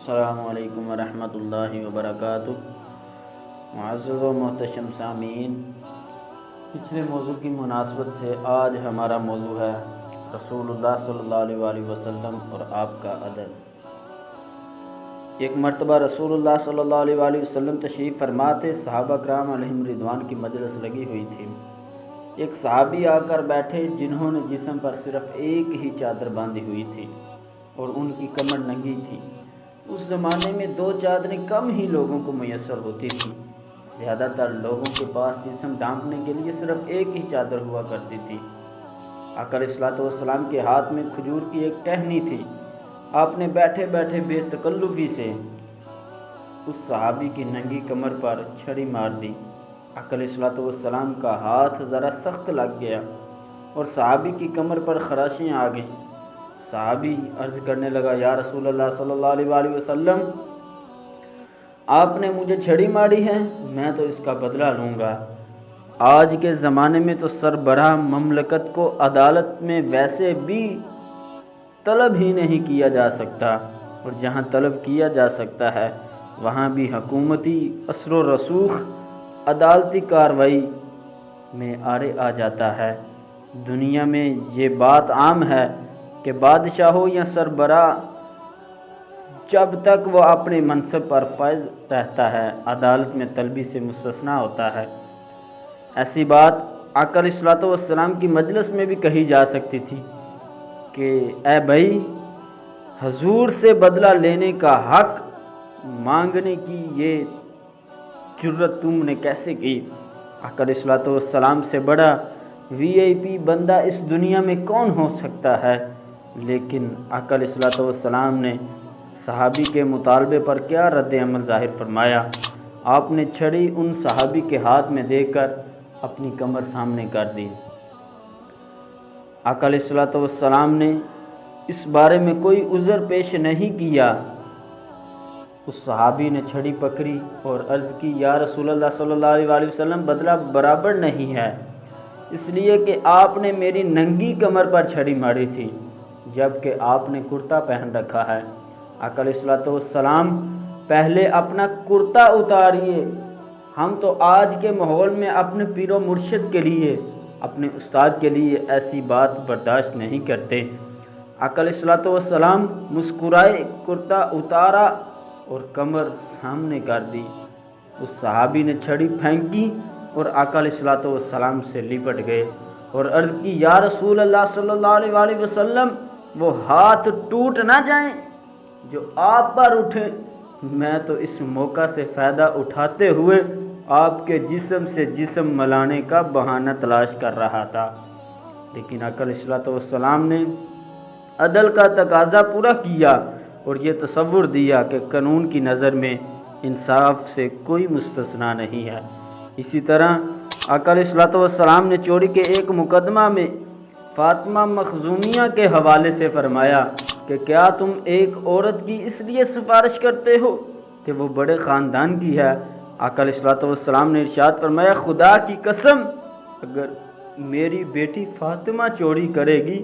السلام علیکم ورحمۃ اللہ وبرکاتہ۔ معزز و محتشم سامعین، پچھلے موضوع کی مناسبت سے آج ہمارا موضوع ہے رسول اللہ صلی اللہ علیہ وآلہ وسلم اور آپ کا عدل۔ ایک مرتبہ رسول اللہ صلی اللہ علیہ وآلہ وسلم تشریف فرما تھے، صحابہ کرام علیہم رضوان کی مجلس لگی ہوئی تھی۔ ایک صحابی آ کر بیٹھے جنہوں نے جسم پر صرف ایک ہی چادر باندھی ہوئی تھی اور ان کی کمر ننگی تھی۔ اس زمانے میں 2 چادریں کم ہی لوگوں کو میسر ہوتی تھی۔ زیادہ تر لوگوں کے پاس جسم ڈھانپنے کے لیے صرف ایک ہی چادر ہوا کرتی تھی۔ آقا علیہ الصلوۃ والسلام کے ہاتھ میں کھجور کی ایک ٹہنی تھی۔ آپ نے بیٹھے بیٹھے بے تکلفی سے اس صحابی کی ننگی کمر پر چھڑی مار دی۔ آقا علیہ الصلوۃ والسلام کا ہاتھ ذرا سخت لگ گیا اور صحابی کی کمر پر خراشیں آ گئیں۔ صحابی عرض کرنے لگا، یا رسول اللہ صلی اللہ علیہ وآلہ وسلم، آپ نے مجھے چھڑی ماری ہے، میں تو اس کا بدلہ لوں گا۔ آج کے زمانے میں تو سربراہ مملکت کو عدالت میں ویسے بھی طلب ہی نہیں کیا جا سکتا، اور جہاں طلب کیا جا سکتا ہے وہاں بھی حکومتی اثر و رسوخ عدالتی کارروائی میں آڑے آ جاتا ہے۔ دنیا میں یہ بات عام ہے کہ بادشاہ ہو یا سربراہ، جب تک وہ اپنے منصب پر فائز رہتا ہے عدالت میں طلبی سے مستثنیٰ ہوتا ہے۔ ایسی بات آقا علیہ الصلوۃ والسلام کی مجلس میں بھی کہی جا سکتی تھی کہ اے بھائی، حضور سے بدلہ لینے کا حق مانگنے کی یہ جرت تم نے کیسے کی؟ آقا علیہ الصلوۃ والسلام سے بڑا VIP بندہ اس دنیا میں کون ہو سکتا ہے؟ لیکن آقا علیہ الصلوۃ والسلام نے صحابی کے مطالبے پر کیا رد عمل ظاہر فرمایا؟ آپ نے چھڑی ان صحابی کے ہاتھ میں دے کر اپنی کمر سامنے کر دی۔ آقا علیہ الصلوۃ والسلام نے اس بارے میں کوئی عذر پیش نہیں کیا۔ اس صحابی نے چھڑی پکڑی اور عرض کی، یا رسول اللہ صلی اللہ علیہ وآلہ وسلم، بدلہ برابر نہیں ہے، اس لیے کہ آپ نے میری ننگی کمر پر چھڑی ماری تھی جبکہ آپ نے کرتا پہن رکھا ہے۔ آقا علیہ الصلوۃ والسلام، پہلے اپنا کرتا اتاریے۔ ہم تو آج کے ماحول میں اپنے پیر و مرشد کے لیے، اپنے استاد کے لیے ایسی بات برداشت نہیں کرتے۔ آقا علیہ الصلوۃ والسلام مسکرائے، کرتا اتارا اور کمر سامنے کر دی۔ اس صحابی نے چھڑی پھینکی اور آقا علیہ الصلوۃ والسلام سے لپٹ گئے اور عرض کی، یا رسول اللہ صلی اللہ علیہ وآلہ وسلم، وہ ہاتھ ٹوٹ نہ جائیں جو آپ پر اٹھے۔ میں تو اس موقع سے فائدہ اٹھاتے ہوئے آپ کے جسم سے جسم ملانے کا بہانہ تلاش کر رہا تھا، لیکن آقا علیہ الصلوۃ والسلام نے عدل کا تقاضا پورا کیا اور یہ تصور دیا کہ قانون کی نظر میں انصاف سے کوئی مستثنیٰ نہیں ہے۔ اسی طرح آقا علیہ الصلوۃ والسلام نے چوری کے ایک مقدمہ میں فاطمہ مخزومیہ کے حوالے سے فرمایا کہ کیا تم ایک عورت کی اس لیے سفارش کرتے ہو کہ وہ بڑے خاندان کی ہے؟ آقا علیہ الصلوۃ والسلام نے ارشاد فرمایا، خدا کی قسم، اگر میری بیٹی فاطمہ چوری کرے گی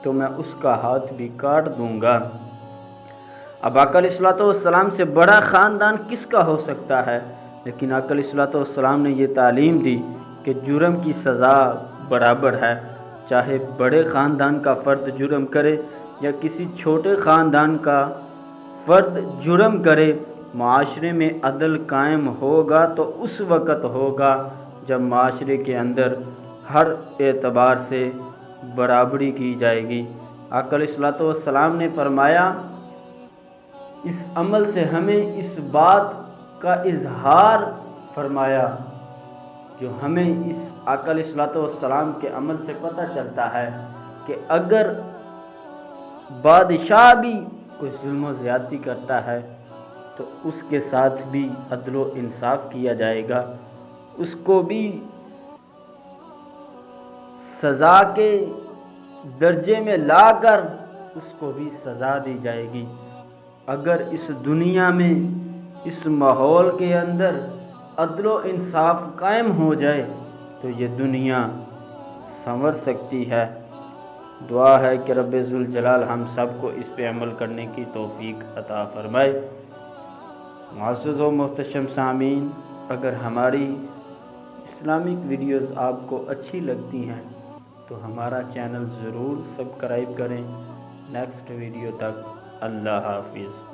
تو میں اس کا ہاتھ بھی کاٹ دوں گا۔ اب آقا علیہ الصلوۃ والسلام سے بڑا خاندان کس کا ہو سکتا ہے؟ لیکن آقا علیہ الصلوۃ والسلام نے یہ تعلیم دی کہ جرم کی سزا برابر ہے، چاہے بڑے خاندان کا فرد جرم کرے یا کسی چھوٹے خاندان کا فرد جرم کرے۔ معاشرے میں عدل قائم ہوگا تو اس وقت ہوگا جب معاشرے کے اندر ہر اعتبار سے برابری کی جائے گی۔ آقا علیہ الصلوۃ والسلام نے فرمایا، اس عمل سے ہمیں اس بات کا اظہار فرمایا جو ہمیں اس آقا علیہ الصلوۃ والسلام کے عمل سے پتہ چلتا ہے کہ اگر بادشاہ بھی کوئی ظلم و زیادتی کرتا ہے تو اس کے ساتھ بھی عدل و انصاف کیا جائے گا، اس کو بھی سزا کے درجے میں لا کر اس کو بھی سزا دی جائے گی۔ اگر اس دنیا میں اس ماحول کے اندر عدل و انصاف قائم ہو جائے تو یہ دنیا سنور سکتی ہے۔ دعا ہے کہ رب ذوالجلال ہم سب کو اس پہ عمل کرنے کی توفیق عطا فرمائے۔ معزز و محتشم سامعین، اگر ہماری اسلامک ویڈیوز آپ کو اچھی لگتی ہیں تو ہمارا چینل ضرور سبسکرائب کریں۔ نیکسٹ ویڈیو تک اللہ حافظ۔